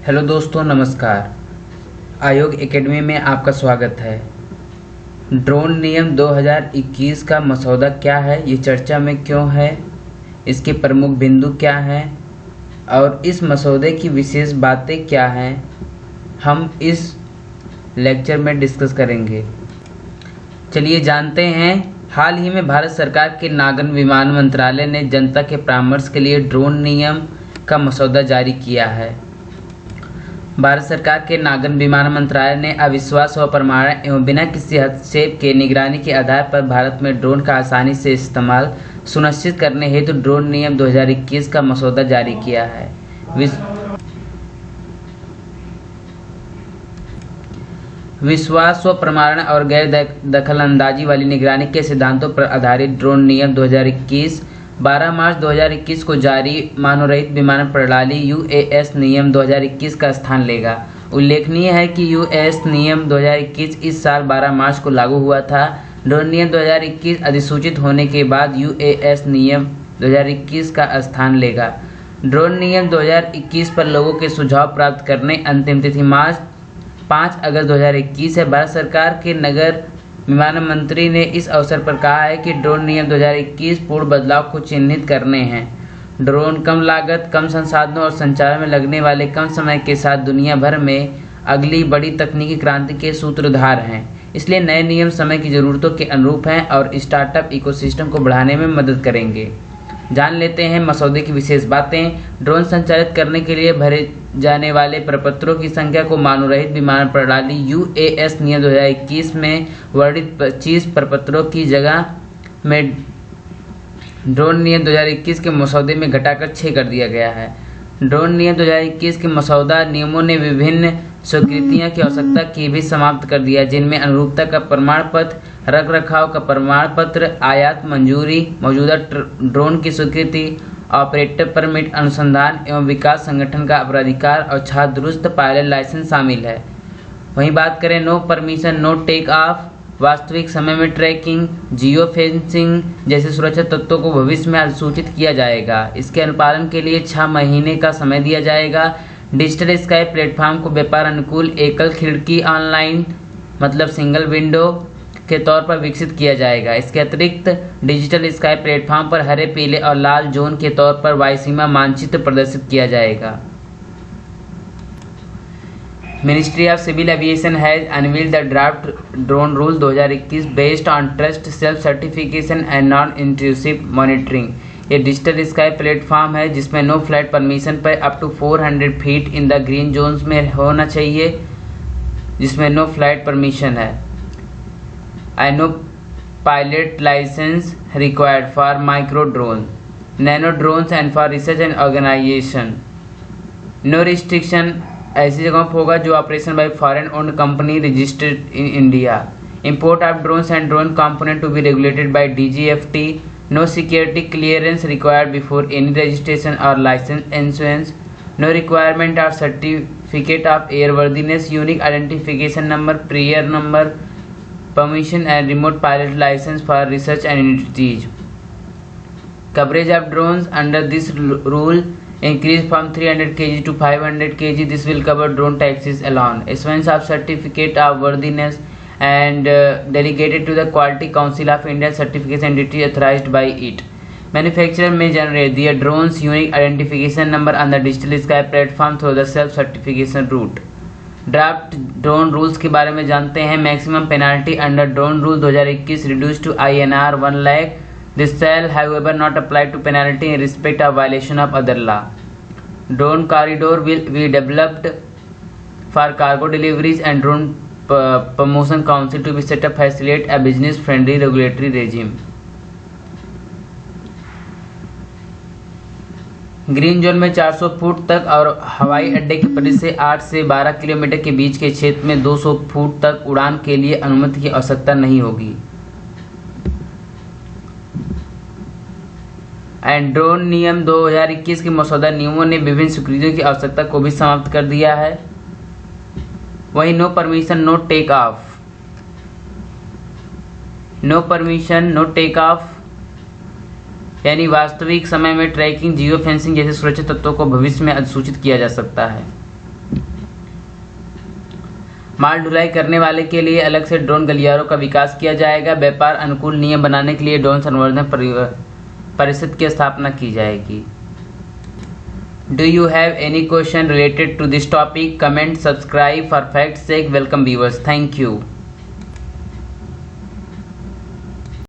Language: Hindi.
हेलो दोस्तों, नमस्कार। आयोग एकेडमी में आपका स्वागत है। ड्रोन नियम 2021 का मसौदा क्या है, ये चर्चा में क्यों है, इसके प्रमुख बिंदु क्या हैं और इस मसौदे की विशेष बातें क्या हैं, हम इस लेक्चर में डिस्कस करेंगे। चलिए जानते हैं। हाल ही में भारत सरकार के नागर विमान मंत्रालय ने जनता के परामर्श के लिए ड्रोन नियम का मसौदा जारी किया है। भारत सरकार के नागर विमान मंत्रालय ने अविश्वास व प्रमाणन एवं बिना किसी हस्तक्षेप के निगरानी के आधार पर भारत में ड्रोन का आसानी से इस्तेमाल सुनिश्चित करने हेतु ड्रोन नियम 2021 का मसौदा जारी किया है। विश्वास व प्रमाणन और गैर दखलंदाजी वाली निगरानी के सिद्धांतों पर आधारित ड्रोन नियम 2021 12 मार्च 2021 को जारी मानवरहित विमानन प्रणाली यूएस नियम 2021 का स्थान लेगा। उल्लेखनीय है कि यूएस नियम 2021 इस साल 12 मार्च को लागू हुआ था। ड्रोन नियम 2021 अधिसूचित होने के बाद यूएस नियम 2021 का स्थान लेगा। ड्रोन नियम 2021 पर लोगों के सुझाव प्राप्त करने अंतिम तिथि मार्च 5 अगस्त 2021 है। भारत सरकार के नगर विमानन मंत्री ने इस अवसर पर कहा है कि ड्रोन नियम 2021 पूर्ण बदलाव को चिन्हित करने हैं। ड्रोन कम लागत, कम संसाधनों और संचालन में लगने वाले कम समय के साथ दुनिया भर में अगली बड़ी तकनीकी क्रांति के सूत्रधार हैं। इसलिए नए नियम समय की ज़रूरतों के अनुरूप हैं और स्टार्टअप इकोसिस्टम को बढ़ाने में मदद करेंगे। जान लेते हैं मसौदे की विशेष बातें। ड्रोन संचालित करने के लिए भरे जाने वाले प्रपत्रों की संख्या को मानवरहित विमान प्रणाली यूएस नियम 2021 में वर्णित 25 प्रपत्रों की जगह में ड्रोन नियम 2021 के मसौदे में घटाकर 6 कर दिया गया है। ड्रोन नियम 2021 के मसौदा नियमों ने विभिन्न स्वीकृतियों की आवश्यकता की भी समाप्त कर दिया, जिनमें अनुरूपता का प्रमाण पत्र, रख रखाव का प्रमाण पत्र, आयात मंजूरी, मौजूदा ड्रोन की स्वीकृति, ऑपरेटर परमिट, अनुसंधान एवं विकास संगठन का अपराधिकार और छात्र दुरुस्त पायलट लाइसेंस शामिल है। वहीं बात करें no permission no take off, वास्तविक समय में ट्रैकिंग, जियो फेंसिंग जैसे सुरक्षा तत्वों को भविष्य में अधिसूचित किया जाएगा। इसके अनुपालन के लिए 6 महीने का समय दिया जाएगा। डिजिटल स्काई प्लेटफॉर्म को व्यापार अनुकूल एकल खिड़की ऑनलाइन मतलब सिंगल विंडो के तौर पर विकसित किया जाएगा। इसके अतिरिक्त डिजिटल स्काई प्लेटफॉर्म पर हरे, पीले और लाल जोन के तौर पर वायुसीमा मानचित्र प्रदर्शित किया जाएगा। Ministry of civil aviation has unveiled the draft drone rule 2021 based on trust, self certification and non intrusive monitoring. ये डिजिटल स्काई प्लेटफॉर्म है जिसमें नो फ्लाइट परमिशन पर up to 400 feet in the green zones में होना चाहिए, जिसमें नो फ्लाइट परमिशन है। I know pilot license required for micro drone, nano drones and for research and organization. No restriction ऐसी जगहों पर होगा जो operation bye foreign owned company registered in India. Import of drones and drone component to be regulated by DGFT. No security clearance required before any registration or license issuance. No requirement of certificate of airworthiness, unique identification number, prior number, permission and remote pilot license for research and entities. Coverage of drones under this rule increased from 300 kg to 500 kg. This will cover drone taxis alone. Issuance of certificate of worthiness and delegated to the Quality Council of India certification entity authorized by it. Manufacturer may generate their drones unique identification number on the digital sky platform through the self certification route. Draft drone rules के बारे में जानते हैं। Maximum penalty under drone rule 2021 reduce to INR 1 lakh. This shall however not apply to penalty in respect of violation of other law. Drone corridor will be developed for cargo deliveries and drone promotion council to be set up facilitate a business friendly regulatory regime. Green zone में 400 फुट तक और हवाई अड्डे के परिधि से 8 से 12 किलोमीटर के बीच के क्षेत्र में 200 फुट तक उड़ान के लिए अनुमति की आवश्यकता नहीं होगी। एंड ड्रोन नियम 2021 के मसौदा नियमों ने विभिन्न स्वीकृतियों की आवश्यकता को भी समाप्त कर दिया है। वही no permission no take off, no permission no take off यानी वास्तविक समय में ट्रैकिंग, जियो फेंसिंग जैसे सुरक्षा तत्वों को भविष्य में अधिसूचित किया जा सकता है। माल ढुलाई करने वाले के लिए अलग से ड्रोन गलियारों का विकास किया जाएगा। व्यापार अनुकूल नियम बनाने के लिए ड्रोन संवर्धन परिषद की स्थापना की जाएगी। Do you have any question related to this topic? Comment, subscribe for fact sake. Welcome viewers. Thank you.